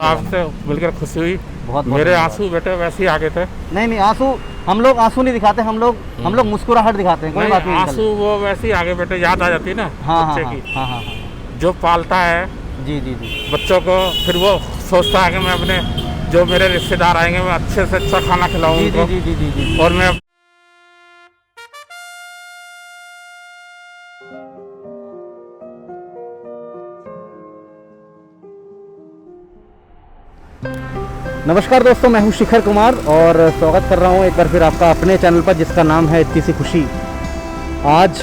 आपसे मिलकर खुशी हुई। बहुत मेरे आंसू बेटे वैसे ही आगे थे। नहीं आंसू, हम लोग आंसू नहीं दिखाते, हम लोग मुस्कुराहट दिखाते हैं। कोई बात नहीं आंसू वो वैसे ही आगे बेटे याद आ जाती है ना बच्चे की। हाँ। जो पालता है जी बच्चों को, फिर वो सोचता है कि मैं अपने जो मेरे रिश्तेदार आएंगे मैं अच्छे से अच्छा खाना खिलाऊं उनको। जी। और मैं नमस्कार दोस्तों, मैं हूं शिखर कुमार और स्वागत कर रहा हूं एक बार फिर आपका अपने चैनल पर जिसका नाम है इतनी सी खुशी। आज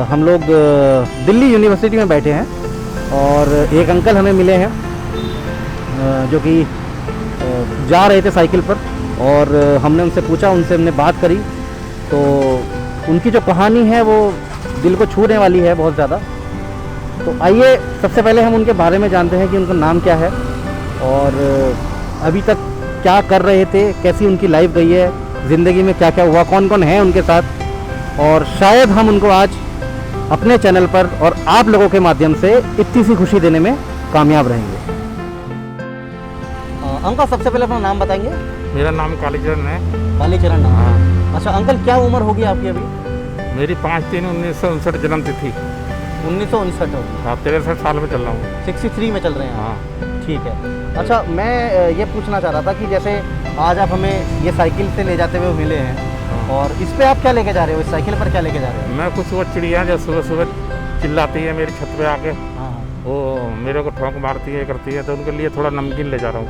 हम लोग दिल्ली यूनिवर्सिटी में बैठे हैं और एक अंकल हमें मिले हैं जो कि जा रहे थे साइकिल पर, और हमने उनसे पूछा, उनसे हमने बात करी, तो उनकी जो कहानी है वो दिल को छूने वाली है बहुत ज़्यादा। तो आइए सबसे पहले हम उनके बारे में जानते हैं कि उनका नाम क्या है और अभी तक क्या कर रहे थे, कैसी उनकी लाइफ गई है, ज़िंदगी में क्या क्या हुआ, कौन कौन है उनके साथ, और शायद हम उनको आज अपने चैनल पर और आप लोगों के माध्यम से इतनी सी खुशी देने में कामयाब रहेंगे। अंकल सबसे पहले अपना नाम बताएंगे? मेरा नाम कालीचरण है। कालीचरण नाम। हाँ। अच्छा अंकल, क्या उम्र होगी आपकी अभी? मेरी 5/3/1959 जन्म तिथि। 1959 होगी। हाँ, 63 साल में चल रहा हूँ। 63 में चल रहे हैं। हाँ ठीक है। अच्छा, मैं ये पूछना चाह रहा था कि जैसे आज आप हमें ये साइकिल से ले जाते हुए मिले हैं, और इस पे आप क्या लेके जा रहे हो? इस साइकिल पर क्या लेके जा रहे हो? मैं कुछ वो चिड़िया जो सुबह सुबह चिल्लाती है मेरी छत पे आके, हाँ। वो मेरे को ठोंक मारती है करती है, तो उनके लिए थोड़ा नमकीन ले जा रहा हूँ।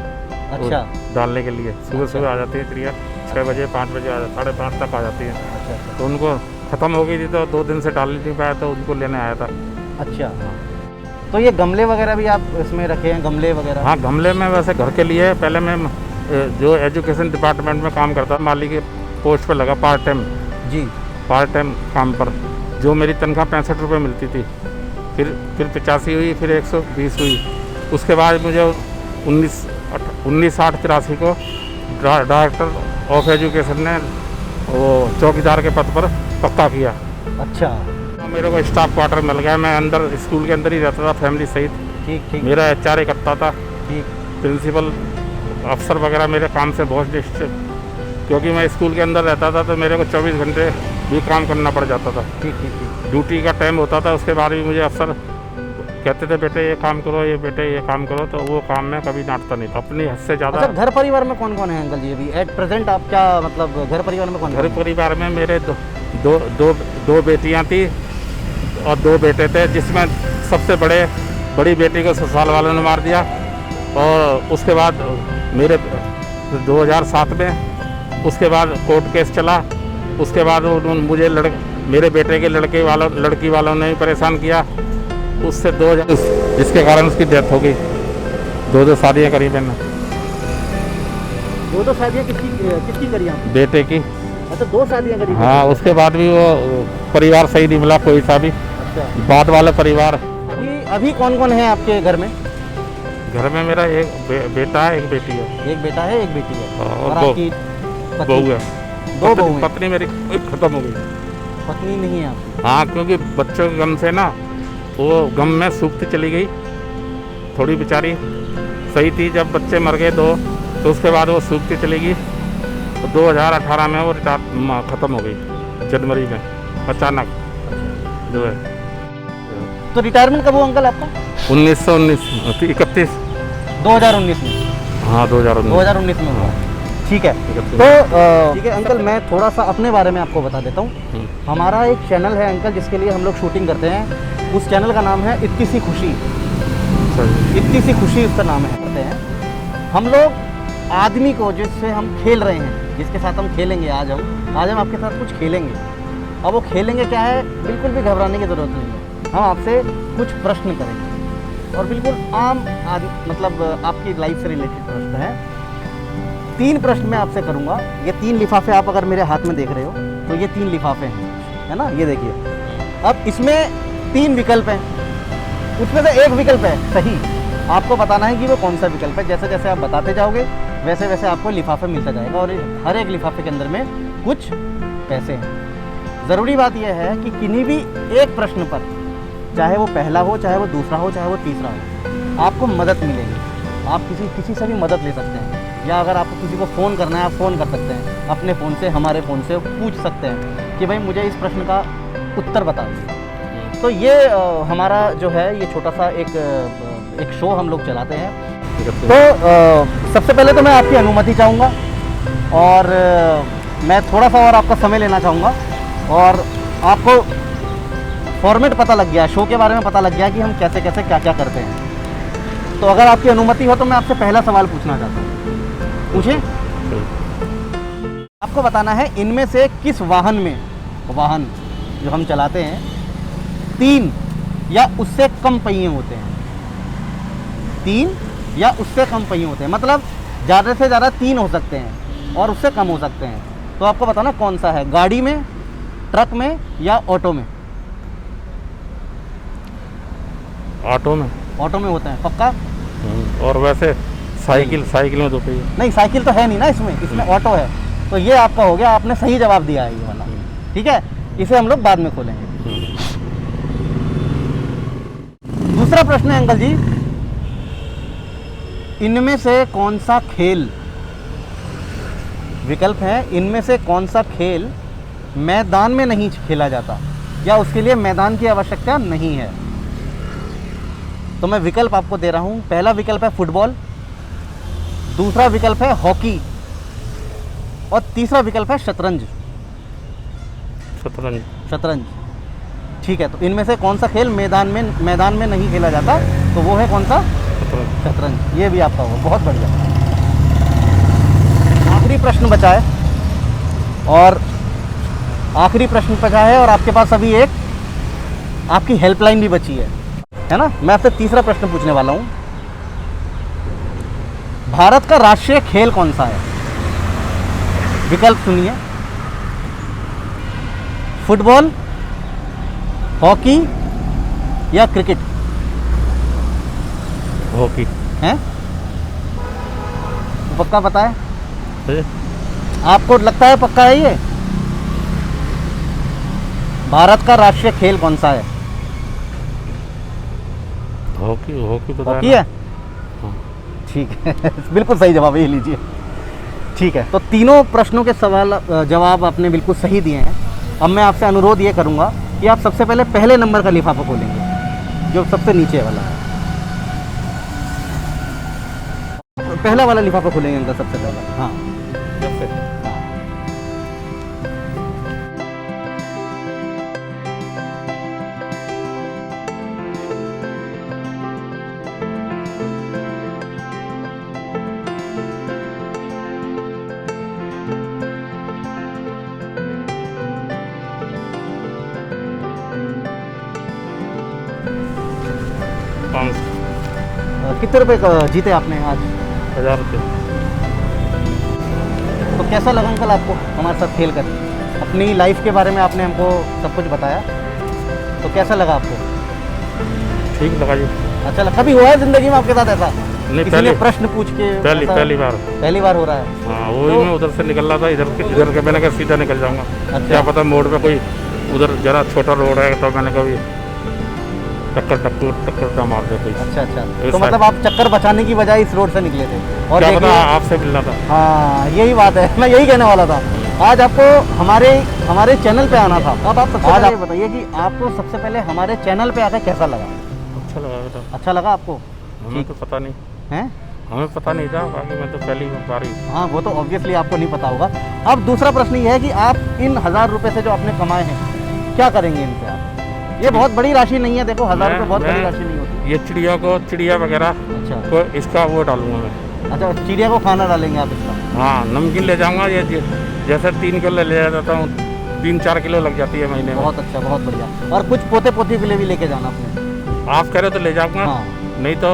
अच्छा। डालने के लिए सुबह सुबह आ जाती है चिड़िया, 6 बजे 5 बजे 5:30 तक आ जाती है। अच्छा। तो उनको ख़त्म हो गई थी तो 2 दिन से डाल नहीं पाया, तो उनको लेने आया था। अच्छा। तो ये गमले वगैरह भी आप इसमें रखे हैं, गमले वगैरह? हाँ, गमले में वैसे घर के लिए। पहले मैं जो एजुकेशन डिपार्टमेंट में काम करता, माली के पोस्ट पर लगा पार्ट टाइम काम पर, जो मेरी तनख्वाह 65 रुपये मिलती थी। फिर 85 हुई, फिर 120 हुई। उसके बाद मुझे 1983 को डायरेक्टर ऑफ एजुकेशन ने वो चौकीदार के पद पर पक्का किया। अच्छा। मेरे को स्टाफ क्वार्टर मिल गया, मैं अंदर स्कूल के अंदर ही रहता था फैमिली सहित। ठीक। मेरा HR करता था। ठीक। प्रिंसिपल अफसर वगैरह मेरे काम से बहुत डिस्टर्ब, क्योंकि मैं स्कूल के अंदर रहता था तो मेरे को 24 घंटे भी काम करना पड़ जाता था। ठीक। ड्यूटी का टाइम होता था, उसके बाद भी मुझे अफसर कहते थे बेटे ये काम करो, ये बेटे ये काम करो, तो वो काम में कभी डांटता नहीं था, अपनी हद से ज़्यादा। अच्छा, घर परिवार में कौन कौन है अंकल जी अभी एट प्रेजेंट? आप क्या मतलब घर परिवार में कौन? घर परिवार में मेरे दो बेटियाँ थी और 2 बेटे थे, जिसमें सबसे बड़ी बेटी को ससुराल वालों ने मार दिया। और उसके बाद मेरे 2007 में उसके बाद कोर्ट केस चला। उसके बाद मुझे मेरे बेटे के लड़की वालों ने भी परेशान किया। उससे 2000 जिसके कारण उसकी डेथ हो गई। 2 शादियाँ करी मैंने। 2 शादियाँ किसकी करी आप? बेटे की। अच्छा, 2 शादियाँ करी? हाँ, उसके बाद भी वो परिवार सही नहीं मिला कोई सा भी। अच्छा। बाद वाला परिवार। अभी कौन कौन है आपके घर में? घर में मेरा एक बेटा है, एक बेटी है। एक बेटा है, एक बेटी है। और आपकी बहू है। 2 बहू हैं। पत्नी मेरी खत्म हो गई। पत्नी नहीं है आपकी? हाँ, क्योंकि बच्चों के गम से ना वो गम में सूखती चली गई। थोड़ी बेचारी सही थी, जब बच्चे मर गए 2, तो उसके बाद वो सूखती चली गई। तो 2018 में वो ख़त्म हो गई, जनवरी में अचानक जो है। तो रिटायरमेंट कब हुआ अंकल आपका? 31 2019 में? हाँ, 2019 में हुआ। ठीक है। तो ठीक है अंकल, मैं थोड़ा सा अपने बारे में आपको बता देता हूँ। हमारा एक चैनल है अंकल जिसके लिए हम लोग शूटिंग करते हैं। उस चैनल का नाम है इतनी सी खुशी। इतनी सी खुशी उसका नाम है। करते हैं हम लोग आदमी को जिससे हम खेल रहे हैं, जिसके साथ हम खेलेंगे आज हम आपके साथ कुछ खेलेंगे। अब वो खेलेंगे क्या है, बिल्कुल भी घबराने की ज़रूरत नहीं है। हम आपसे कुछ प्रश्न करेंगे और बिल्कुल आम मतलब आपकी लाइफ से रिलेटेड प्रश्न है। 3 प्रश्न मैं आपसे करूंगा। ये 3 लिफाफे आप अगर मेरे हाथ में देख रहे हो तो ये 3 लिफाफे हैं, है ना? ये देखिए। अब इसमें 3 विकल्प हैं, उसमें से एक विकल्प है सही। आपको बताना है कि वो कौन सा विकल्प है। जैसे जैसे आप बताते जाओगे वैसे वैसे आपको लिफाफे मिलता जाएगा, और हर एक लिफाफे के अंदर में कुछ पैसे हैं। ज़रूरी बात यह है कि किन्हीं भी एक प्रश्न पर, चाहे वो पहला हो, चाहे वो दूसरा हो, चाहे वो तीसरा हो, आपको मदद मिलेगी। आप किसी से भी मदद ले सकते हैं, या अगर आपको किसी को फ़ोन करना है आप फ़ोन कर सकते हैं अपने फ़ोन से, हमारे फ़ोन से पूछ सकते हैं कि भाई मुझे इस प्रश्न का उत्तर बता दीजिए। तो ये हमारा जो है ये छोटा सा एक शो हम लोग चलाते हैं। तो सबसे पहले तो मैं आपकी अनुमति चाहूँगा और मैं थोड़ा सा और आपका समय लेना चाहूँगा, और आपको फॉर्मेट पता लग गया, शो के बारे में पता लग गया कि हम कैसे कैसे क्या क्या करते हैं। तो अगर आपकी अनुमति हो तो मैं आपसे पहला सवाल पूछना चाहता हूँ। पूछिए। आपको बताना है इनमें से किस वाहन जो हम चलाते हैं 3 या उससे कम पहिए होते हैं। 3 या उससे कम पहिए होते हैं, मतलब ज़्यादा से ज़्यादा 3 हो सकते हैं और उससे कम हो सकते हैं। तो आपको बताना कौन सा है, गाड़ी में, ट्रक में या ऑटो में। ऑटो में। ऑटो में होते हैं पक्का। और वैसे साइकिल में 2 पहिए। नहीं, साइकिल तो है नहीं ना इसमें ऑटो है। तो ये आपका हो गया, आपने सही जवाब दिया है ये वाला। ठीक है, इसे हम लोग बाद में खोलेंगे। दूसरा प्रश्न है अंकल जी, इनमें से कौन सा खेल, विकल्प है, इनमें से कौन सा खेल मैदान में नहीं खेला जाता या उसके लिए मैदान की आवश्यकता नहीं है। तो मैं विकल्प आपको दे रहा हूं। पहला विकल्प है फुटबॉल, दूसरा विकल्प है हॉकी और तीसरा विकल्प है शतरंज। शतरंज। ठीक है, तो इनमें से कौन सा खेल मैदान में नहीं खेला जाता, तो वो है कौन सा, शतरंज। ये भी आपका होगा, बहुत बढ़िया। आखिरी प्रश्न बचा है और आपके पास अभी एक आपकी हेल्पलाइन भी बची है ना। मैं आपसे तीसरा प्रश्न पूछने वाला हूं। भारत का राष्ट्रीय खेल कौन सा है। विकल्प सुनिए, फुटबॉल, हॉकी या क्रिकेट। हॉकी है, पक्का पता है? आपको लगता है पक्का है ये? भारत का राष्ट्रीय खेल कौन सा है? हॉकी तो हॉकी है। ठीक है, बिल्कुल सही जवाब है, ये लीजिए। ठीक है, तो तीनों प्रश्नों के जवाब आपने बिल्कुल सही दिए हैं। अब मैं आपसे अनुरोध ये करूंगा कि आप सबसे पहले पहले नंबर का लिफाफा खोलेंगे, जो सबसे नीचे वाला है। पहला वाला लिफाफा खोलेंगे अंकल सबसे पहले। हाँ, कितने रुपए जीते आपने आज? 1000 रुपये। तो कैसा लगा अंकल आपको हमारे साथ खेल कर? अपनी लाइफ के बारे में आपने हमको सब कुछ बताया, तो कैसा लगा आपको? ठीक लगा जी। अच्छा लगा। कभी हुआ है जिंदगी में आपके साथ ऐसा? नहीं, किसी ने प्रश्न पूछ के पहली बार हो रहा है। हाँ, वही तो, मैं उधर से निकल रहा था, इधर के मैंने कहा सीधा निकल जाऊंगा। अच्छा। क्या पता मोड़ पे कोई उधर जरा छोटा रोड है, तो मैंने कभी टक्कर का मार दिया कोई। अच्छा। तो मतलब आप चक्कर बचाने की बजाय इस रोड से निकले थे और क्या पता आपसे मिलना था। हाँ, यही बात है, मैं यही कहने वाला था। आज आपको हमारे चैनल पे आना था। अब आप सबसे पहले बताइए कि आपको सबसे पहले हमारे चैनल पे आकर कैसा लगा? अच्छा लगा बेटा। अच्छा लगा आपको? हमें तो पता नहीं है, हमें पता नहीं था, बाकी मैं तो पहली बार ही। हाँ, वो तो ऑब्वियसली आपको नहीं पता होगा। अब दूसरा प्रश्न ये है कि आप इन 1000 रुपये से जो आपने कमाए हैं, क्या करेंगे इनसे आप? ये बहुत बड़ी राशि नहीं है, देखो 1000 रुपये बहुत बड़ी राशि नहीं होती। ये चिड़िया वगैरह को इसका वो डालूंगा मैं। अच्छा, चिड़िया को खाना डालेंगे आप इसका? हाँ, नमकीन ले जाऊंगा। ये जैसे 3 किलो ले जाता हूँ, 3-4 किलो लग जाती है महीने में। बहुत अच्छा, बहुत बढ़िया। और कुछ पोते पोती के लिए भी लेके जाना अपने। आप कह रहे तो ले जाऊंगा। हाँ। नहीं तो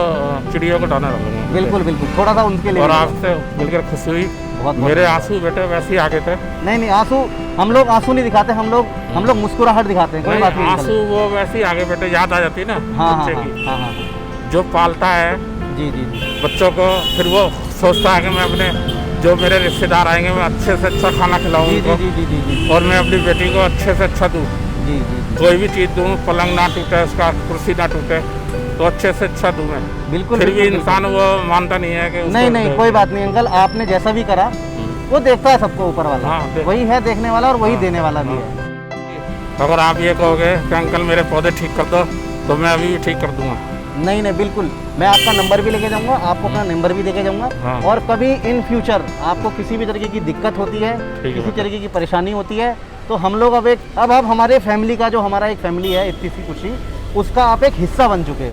चिड़िया को डालना डालूंगा। बिल्कुल थोड़ा सा उनके लिए। और आपसे मिलकर खुशी हुई। बहुत मेरे आंसू बेटे वैसे ही आगे थे। नहीं, आंसू हम लोग आंसू नहीं दिखाते, हम लोग मुस्कुराहट दिखाते हैं। कोई बात नहीं, आंसू वो वैसे ही आगे बेटे याद आ जाती है ना बच्चे की। हाँ। जो पालता है जी बच्चों को, फिर वो सोचता है कि मैं अपने जो मेरे रिश्तेदार आएंगे मैं अच्छे से अच्छा खाना खिलाऊं उनको। जी। और मैं अपनी बेटी को अच्छे से अच्छा दूँ। जी। कोई भी चीज़ दूँ, पलंग ना टूटे, उसका कुर्सी ना टूटे, तो अच्छे से अच्छा दूं मैं। बिल्कुल फिर भी बिल्कुल, इंसान वो मानता नहीं है कि बिल्कुल। उसको नहीं नहीं, कोई बात नहीं अंकल, आपने जैसा भी करा वो देखता है सबको ऊपर वाला। हाँ, वही है देखने वाला और वही हाँ, देने वाला भी हाँ। है। अगर आप ये कहोगे कि अंकल मेरे पौधे ठीक कर दो, तो मैं अभी भी ठीक कर दूंगा। नहीं नहीं बिल्कुल, मैं आपका नंबर भी लेके जाऊंगा, आपको अपना नंबर भी देके जाऊंगा। हाँ। और कभी इन फ्यूचर आपको किसी भी तरीके की दिक्कत होती है, ठीक है किसी तरीके की परेशानी होती है, तो हम लोग अब हमारे फैमिली का जो हमारा एक फैमिली है इतनी सी खुशी, उसका आप एक हिस्सा बन चुके हो।